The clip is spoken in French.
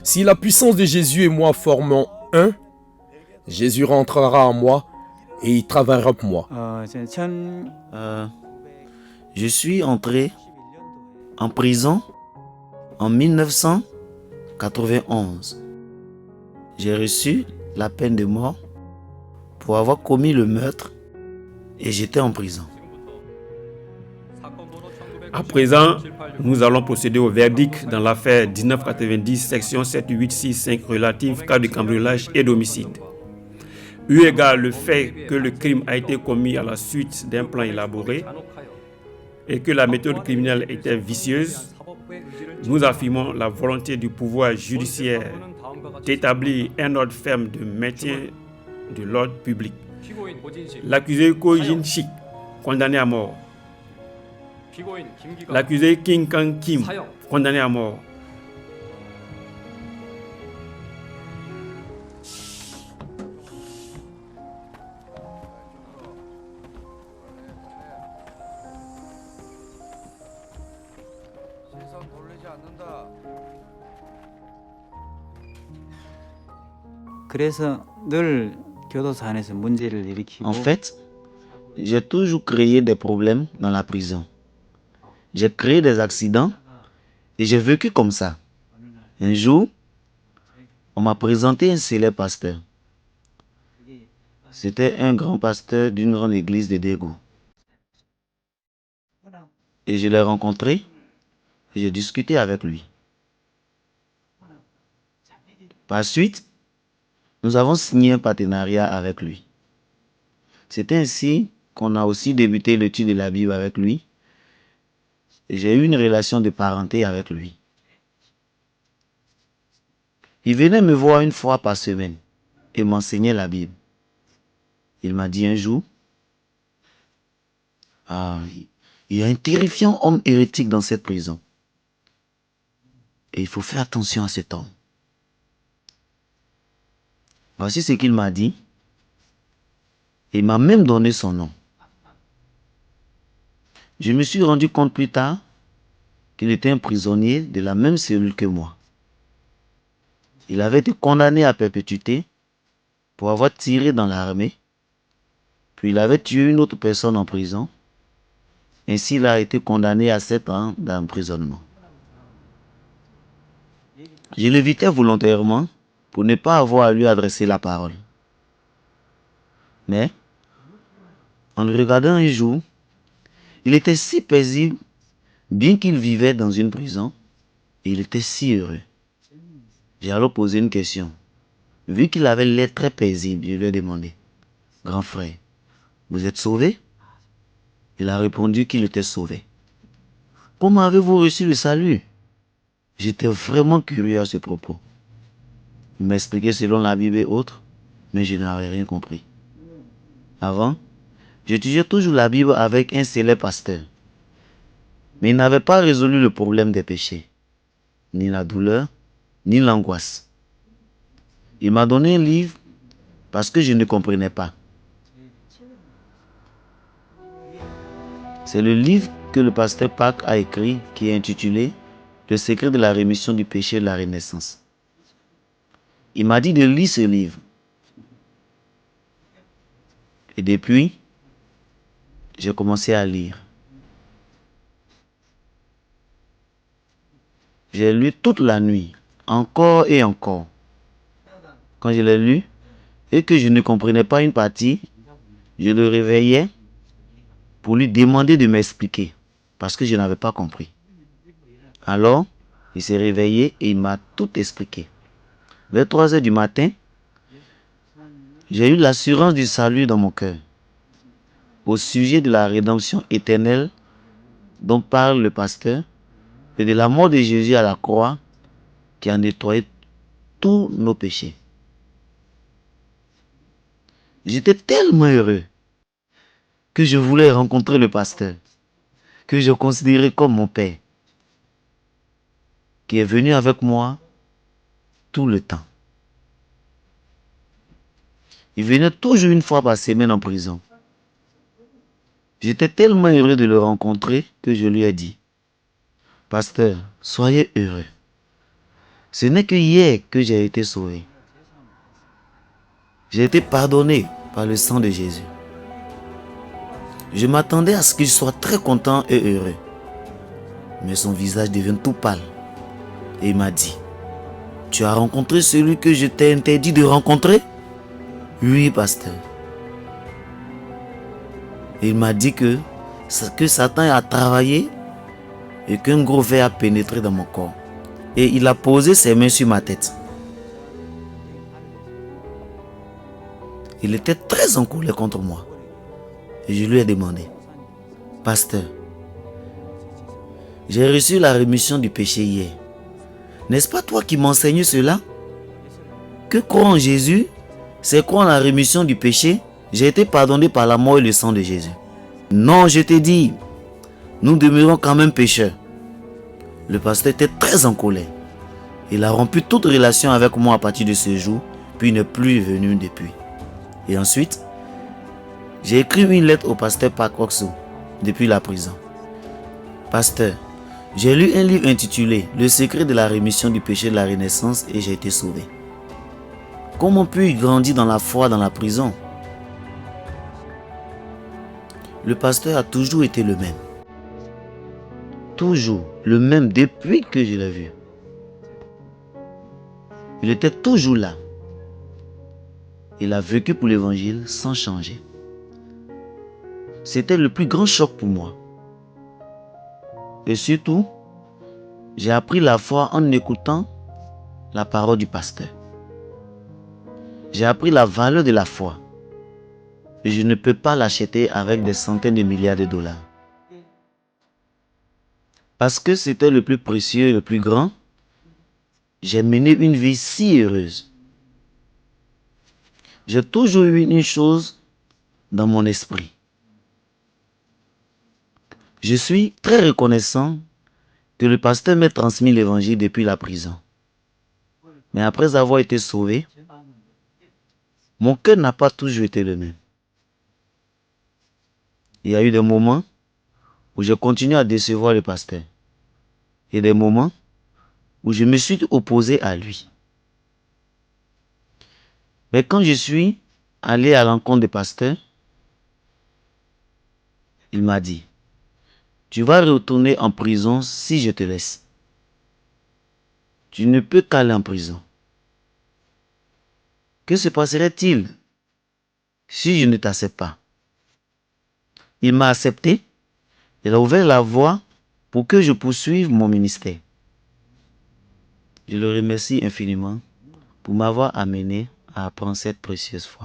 Si la puissance de Jésus et moi formons un, Jésus rentrera en moi et il travaillera pour moi. Euh, je suis entré en prison en 1991. J'ai reçu la peine de mort pour avoir commis le meurtre et j'étais en prison. À présent, nous allons procéder au verdict dans l'affaire 1990, section 7865 relative cas de cambriolage et d'homicide. Eu égard le fait que le crime a été commis à la suite d'un plan élaboré et que la méthode criminelle était vicieuse, nous affirmons la volonté du pouvoir judiciaire d'établir un ordre ferme de maintien de l'ordre public. L'accusé Ko Jin-sik, condamné à mort. L'accusé Kim Kang-kim, condamné à mort. En fait, j'ai toujours créé des problèmes dans la prison. J'ai créé des accidents et j'ai vécu comme ça. Un jour, on m'a présenté un célèbre pasteur. C'était un grand pasteur d'une grande église de Daegu. Et je l'ai rencontré et j'ai discuté avec lui. Par suite, nous avons signé un partenariat avec lui. C'est ainsi qu'on a aussi débuté l'étude de la Bible avec lui. Et j'ai eu une relation de parenté avec lui. Il venait me voir une fois par semaine et m'enseignait la Bible. Il m'a dit un jour, il y a un terrifiant homme hérétique dans cette prison. Et il faut faire attention à cet homme. Voici ce qu'il m'a dit. Il m'a même donné son nom. Je me suis rendu compte plus tard qu'il était un prisonnier de la même cellule que moi. Il avait été condamné à perpétuité pour avoir tiré dans l'armée. Puis il avait tué une autre personne en prison. Ainsi, il a été condamné à 7 ans d'emprisonnement. Je l'évitais volontairement pour ne pas avoir à lui adresser la parole. Mais, en le regardant un jour, il était si paisible, bien qu'il vivait dans une prison, et il était si heureux. J'ai alors posé une question. Vu qu'il avait l'air très paisible, je lui ai demandé, « Grand frère, vous êtes sauvé ?» Il a répondu qu'il était sauvé. « Comment avez-vous reçu le salut ?» J'étais vraiment curieux à ce propos. Il m'a expliqué selon la Bible et autres, mais je n'avais rien compris. Avant, j'étudiais toujours la Bible avec un célèbre pasteur. Mais il n'avait pas résolu le problème des péchés, ni la douleur, ni l'angoisse. Il m'a donné un livre parce que je ne comprenais pas. C'est le livre que le pasteur Park a écrit qui est intitulé « Le secret de la rémission du péché et de la renaissance ». Il m'a dit de lire ce livre. Et depuis, j'ai commencé à lire. J'ai lu toute la nuit, encore et encore. Quand je l'ai lu et que je ne comprenais pas une partie, je le réveillais pour lui demander de m'expliquer parce que je n'avais pas compris. Alors, il s'est réveillé et il m'a tout expliqué. Vers 3 heures du matin, j'ai eu l'assurance du salut dans mon cœur au sujet de la rédemption éternelle dont parle le pasteur et de la mort de Jésus à la croix qui a nettoyé tous nos péchés. J'étais tellement heureux que je voulais rencontrer le pasteur, que je considérais comme mon père, qui est venu avec moi tout le temps. Il venait toujours une fois par semaine en prison. J'étais tellement heureux de le rencontrer que je lui ai dit, « Pasteur, soyez heureux. Ce n'est que hier que j'ai été sauvé. J'ai été pardonné par le sang de Jésus. Je m'attendais à ce qu'il soit très content et heureux. Mais son visage devient tout pâle. Et il m'a dit, « Tu as rencontré celui que je t'ai interdit de rencontrer ?» « Oui, pasteur. » Et il m'a dit que Satan a travaillé et qu'un gros ver a pénétré dans mon corps. Et il a posé ses mains sur ma tête. Il était très en colère contre moi. Et je lui ai demandé, « Pasteur, j'ai reçu la rémission du péché hier. N'est-ce pas toi qui m'enseignes cela? Que croire en Jésus, c'est croire en la rémission du péché. J'ai été pardonné par la mort et le sang de Jésus. Non, je t'ai dit, nous demeurons quand même pécheurs. » Le pasteur était très en colère. Il a rompu toute relation avec moi à partir de ce jour, puis il n'est plus venu depuis. Et ensuite, j'ai écrit une lettre au pasteur Pakokso depuis la prison. Pasteur, j'ai lu un livre intitulé « Le secret de la rémission du péché de la renaissance » et j'ai été sauvé. Comment puis-je grandir dans la foi dans la prison? Le pasteur a toujours été le même. Toujours le même depuis que je l'ai vu. Il était toujours là. Il a vécu pour l'évangile sans changer. C'était le plus grand choc pour moi. Et surtout, j'ai appris la foi en écoutant la parole du pasteur. J'ai appris la valeur de la foi. Et je ne peux pas l'acheter avec des centaines de milliards de dollars. Parce que c'était le plus précieux et le plus grand, j'ai mené une vie si heureuse. J'ai toujours eu une chose dans mon esprit. Je suis très reconnaissant que le pasteur m'ait transmis l'évangile depuis la prison. Mais après avoir été sauvé, mon cœur n'a pas toujours été le même. Il y a eu des moments où j'ai continué à décevoir le pasteur. Et des moments où je me suis opposé à lui. Mais quand je suis allé à l'encontre du pasteur, il m'a dit, « Tu vas retourner en prison si je te laisse. Tu ne peux qu'aller en prison. Que se passerait-il si je ne t'accepte pas? » Il m'a accepté. Il a ouvert la voie pour que je poursuive mon ministère. Je le remercie infiniment pour m'avoir amené à apprendre cette précieuse foi.